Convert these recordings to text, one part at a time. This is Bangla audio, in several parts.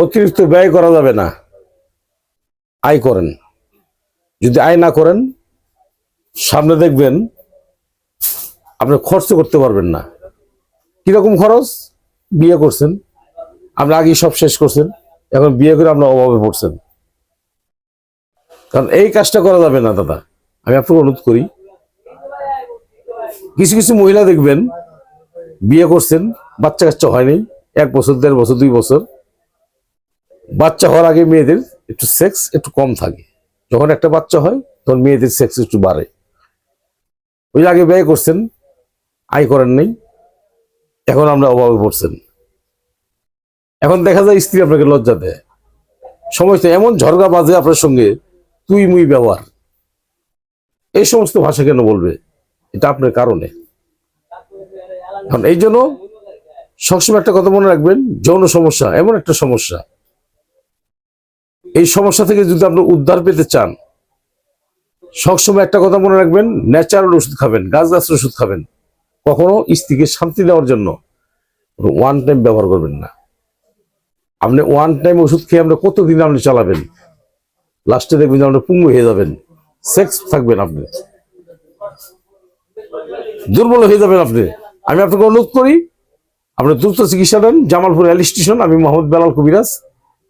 অতিরিক্ত ব্যয় করা যাবে না, আয় করেন। যদি আয় না করেন সামনে দেখবেন আপনি খরচ করতে পারবেন না। কিরকম খরচ? বিয়ে করছেন, আপনি আগে সব শেষ করছেন, এখন বিয়ে করে আপনার অভাবে পড়ছেন। কারণ এই কাজটা করা যাবে না দাদা, আমি আপনাকে অনুরোধ করি। কিছু কিছু মহিলা দেখবেন বিয়ে করছেন, বাচ্চা কাচ্চা হয়নি, 1 বছর 1.5 বছর 2 বছর, বাচ্চা হওয়ার আগে মেয়েদের একটু সেক্স একটু কম থাকে, যখন একটা বাচ্চা হয় তখন মেয়েদের সেক্স একটু বাড়ে। ওই আগে ব্যয় করছেন, আয় করেন নাই, এখন আমরা অভাবে পড়ছেন। এখন দেখা যায় স্ত্রী আপনাকে লজ্জা দেয়, সমস্ত এমন ঝরগা বাজে আপনার সঙ্গে, তুই মুই ব্যবহার, এই সমস্ত ভাষা কেন বলবে? এটা আপনার কারণে। এখন এই জন্য সবসময় একটা কথা মনে রাখবেন, যৌন সমস্যা এমন একটা সমস্যা, এই সমস্যা থেকে যদি আপনি উদ্ধার পেতে চান, সবসময় একটা কথা মনে রাখবেন, ন্যাচারাল ওষুধ খাবেন, গাছের ওষুধ খাবেন। কখনো স্ত্রীকে শান্তি দেওয়ার জন্য ওয়ান টাইম ব্যবহার করবেন না। আপনি ওয়ান টাইম ওষুধ খেয়ে আপনি কতদিন আপনি চালাবেন? লাস্টে দেখবেন যে আপনি পুঙ্গু হয়ে যাবেন, সেক্স থাকবেন, আপনি দুর্বল হয়ে যাবেন। আমি আপনাকে অনুরোধ করি, আপনি দ্রুত চিকিৎসা নেন, জামালপুর রেল স্টেশন, আমি মোহাম্মদ বেলাল কবিরাজ।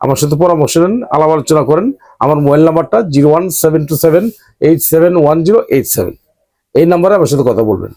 আমার সাথে পরামর্শ নেন, আলাপ আলোচনা করেন। আমার মোবাইল নাম্বারটা 01727871087, এই নাম্বারে আমার সাথে কথা বলবেন।